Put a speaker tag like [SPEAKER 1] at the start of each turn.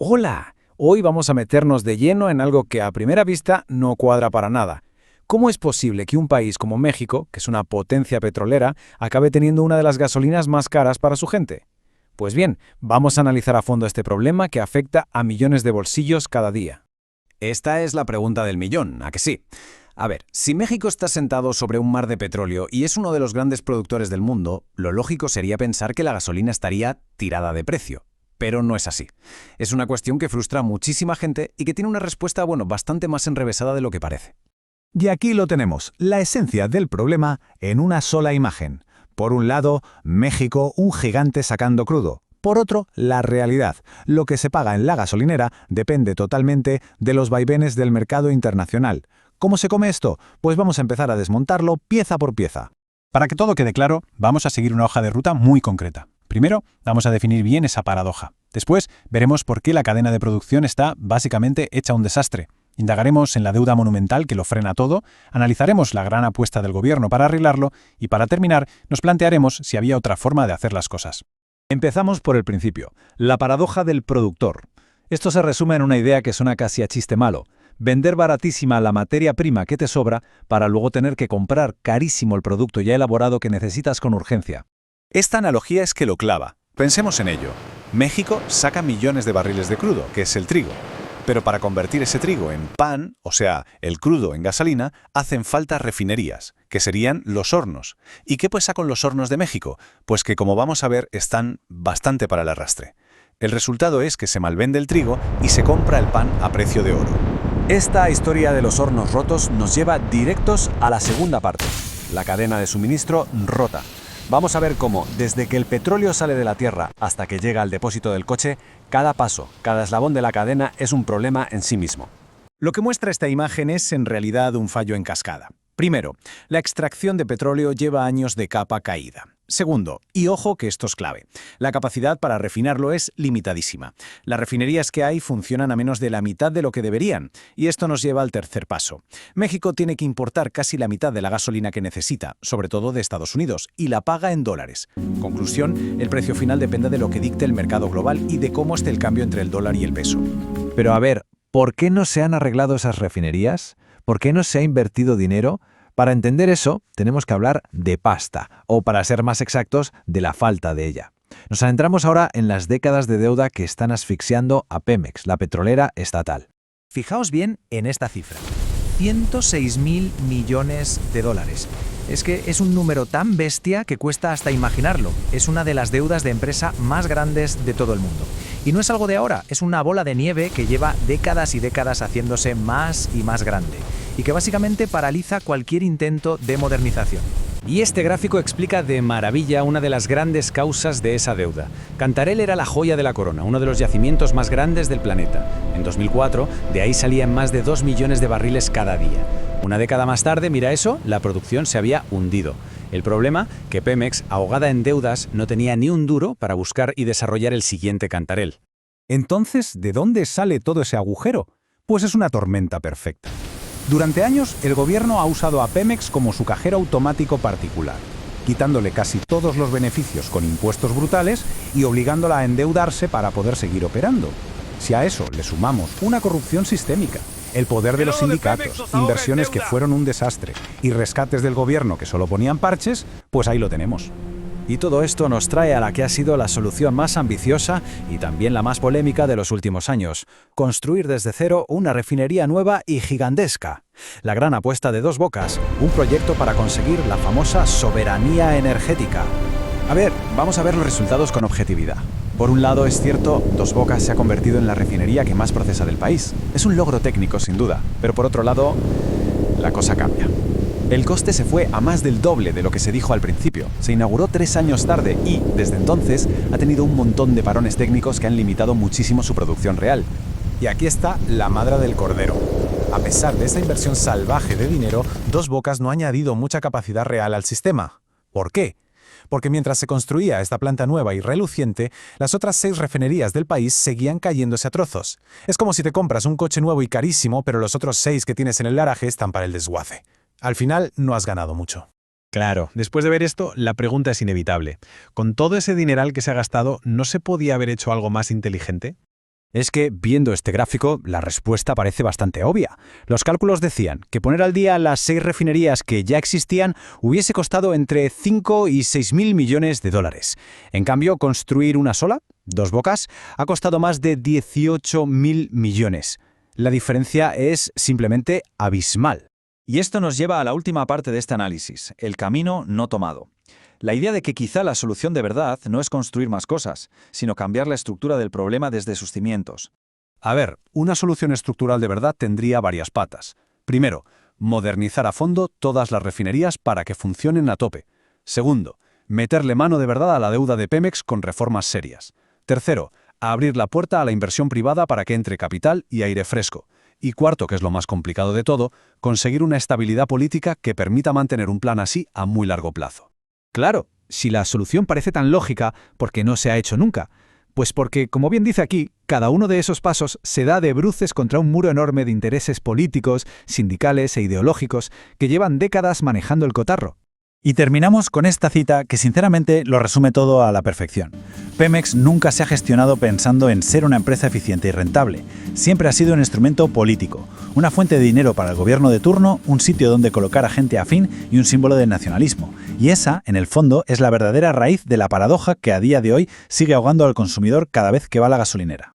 [SPEAKER 1] Hola, hoy vamos a meternos de lleno en algo que a primera vista no cuadra para nada. ¿Cómo es posible que un país como México, que es una potencia petrolera, acabe teniendo una de las gasolinas más caras para su gente? Pues bien, vamos a analizar a fondo este problema que afecta a millones de bolsillos cada día.
[SPEAKER 2] Esta es la pregunta del millón, ¿a que sí? A ver, si México está sentado sobre un mar de petróleo y es uno de los grandes productores del mundo, lo lógico sería pensar que la gasolina estaría tirada de precio. Pero no es así. Es una cuestión que frustra a muchísima gente y que tiene una respuesta, bastante más enrevesada de lo que parece.
[SPEAKER 3] Y aquí lo tenemos, la esencia del problema en una sola imagen. Por un lado, México, un gigante sacando crudo. Por otro, la realidad. Lo que se paga en la gasolinera depende totalmente de los vaivenes del mercado internacional. ¿Cómo se come esto? Pues vamos a empezar a desmontarlo pieza por pieza.
[SPEAKER 4] Para que todo quede claro, vamos a seguir una hoja de ruta muy concreta. Primero, vamos a definir bien esa paradoja. Después, veremos por qué la cadena de producción está básicamente hecha un desastre. Indagaremos en la deuda monumental que lo frena todo, analizaremos la gran apuesta del gobierno para arreglarlo y, para terminar, nos plantearemos si había otra forma de hacer las cosas.
[SPEAKER 3] Empezamos por el principio, la paradoja del productor. Esto se resume en una idea que suena casi a chiste malo. Vender baratísima la materia prima que te sobra para luego tener que comprar carísimo el producto ya elaborado que necesitas con urgencia.
[SPEAKER 2] Esta analogía es que lo clava. Pensemos en ello. México saca millones de barriles de crudo, que es el trigo. Pero para convertir ese trigo en pan, o sea, el crudo en gasolina, hacen falta refinerías, que serían los hornos. ¿Y qué pasa con los hornos de México? Pues que, como vamos a ver, están bastante para el arrastre. El resultado es que se malvende el trigo y se compra el pan a precio de oro.
[SPEAKER 3] Esta historia de los hornos rotos nos lleva directos a la segunda parte, la cadena de suministro rota. Vamos a ver cómo, desde que el petróleo sale de la tierra hasta que llega al depósito del coche, cada paso, cada eslabón de la cadena es un problema en sí mismo.
[SPEAKER 1] Lo que muestra esta imagen es en realidad un fallo en cascada. Primero, la extracción de petróleo lleva años de capa caída. Segundo, y ojo que esto es clave, la capacidad para refinarlo es limitadísima. Las refinerías que hay funcionan a menos de la mitad de lo que deberían, y esto nos lleva al tercer paso. México tiene que importar casi la mitad de la gasolina que necesita, sobre todo de Estados Unidos, y la paga en dólares. Conclusión, el precio final depende de lo que dicte el mercado global y de cómo esté el cambio entre el dólar y el peso.
[SPEAKER 3] Pero a ver, ¿por qué no se han arreglado esas refinerías? ¿Por qué no se ha invertido dinero? Para entender eso, tenemos que hablar de pasta, o para ser más exactos, de la falta de ella. Nos adentramos ahora en las décadas de deuda que están asfixiando a Pemex, la petrolera estatal.
[SPEAKER 5] Fijaos bien en esta cifra. 106.000 millones de dólares. Es que es un número tan bestia que cuesta hasta imaginarlo. Es una de las deudas de empresa más grandes de todo el mundo. Y no es algo de ahora, es una bola de nieve que lleva décadas y décadas haciéndose más y más grande, y que básicamente paraliza cualquier intento de modernización. Y este gráfico explica de maravilla una de las grandes causas de esa deuda. Cantarell era la joya de la corona, uno de los yacimientos más grandes del planeta. En 2004, de ahí salían más de 2 millones de barriles cada día. Una década más tarde, mira eso, la producción se había hundido. El problema, que Pemex, ahogada en deudas, no tenía ni un duro para buscar y desarrollar el siguiente Cantarell.
[SPEAKER 3] Entonces, ¿de dónde sale todo ese agujero? Pues es una tormenta perfecta. Durante años, el gobierno ha usado a Pemex como su cajero automático particular, quitándole casi todos los beneficios con impuestos brutales y obligándola a endeudarse para poder seguir operando. Si a eso le sumamos una corrupción sistémica, el poder de los sindicatos, inversiones que fueron un desastre y rescates del gobierno que solo ponían parches, pues ahí lo tenemos.
[SPEAKER 5] Y todo esto nos trae a la que ha sido la solución más ambiciosa y también la más polémica de los últimos años: construir desde cero una refinería nueva y gigantesca. La gran apuesta de Dos Bocas, un proyecto para conseguir la famosa soberanía energética. A ver, vamos a ver los resultados con objetividad. Por un lado, es cierto, Dos Bocas se ha convertido en la refinería que más procesa del país. Es un logro técnico, sin duda, pero por otro lado, la cosa cambia. El coste se fue a más del doble de lo que se dijo al principio. Se inauguró 3 años tarde y, desde entonces, ha tenido un montón de parones técnicos que han limitado muchísimo su producción real.
[SPEAKER 1] Y aquí está la madre del cordero. A pesar de esta inversión salvaje de dinero, Dos Bocas no ha añadido mucha capacidad real al sistema. ¿Por qué? Porque mientras se construía esta planta nueva y reluciente, las otras 6 refinerías del país seguían cayéndose a trozos. Es como si te compras un coche nuevo y carísimo, pero los otros 6 que tienes en el garaje están para el desguace. Al final, no has ganado mucho.
[SPEAKER 4] Claro, después de ver esto, la pregunta es inevitable. ¿Con todo ese dineral que se ha gastado, no se podía haber hecho algo más inteligente?
[SPEAKER 3] Es que, viendo este gráfico, la respuesta parece bastante obvia. Los cálculos decían que poner al día las 6 refinerías que ya existían hubiese costado entre 5 y 6.000 millones de dólares. En cambio, construir una sola, Dos Bocas, ha costado más de 18.000 millones. La diferencia es simplemente abismal.
[SPEAKER 6] Y esto nos lleva a la última parte de este análisis, el camino no tomado. La idea de que quizá la solución de verdad no es construir más cosas, sino cambiar la estructura del problema desde sus cimientos.
[SPEAKER 2] A ver, una solución estructural de verdad tendría varias patas. Primero, modernizar a fondo todas las refinerías para que funcionen a tope. Segundo, meterle mano de verdad a la deuda de Pemex con reformas serias. Tercero, abrir la puerta a la inversión privada para que entre capital y aire fresco. Y cuarto, que es lo más complicado de todo, conseguir una estabilidad política que permita mantener un plan así a muy largo plazo.
[SPEAKER 3] Claro, si la solución parece tan lógica, ¿por qué no se ha hecho nunca? Pues porque, como bien dice aquí, cada uno de esos pasos se da de bruces contra un muro enorme de intereses políticos, sindicales e ideológicos que llevan décadas manejando el cotarro.
[SPEAKER 4] Y terminamos con esta cita que sinceramente lo resume todo a la perfección. Pemex nunca se ha gestionado pensando en ser una empresa eficiente y rentable. Siempre ha sido un instrumento político, una fuente de dinero para el gobierno de turno, un sitio donde colocar a gente afín y un símbolo del nacionalismo. Y esa, en el fondo, es la verdadera raíz de la paradoja que a día de hoy sigue ahogando al consumidor cada vez que va a la gasolinera.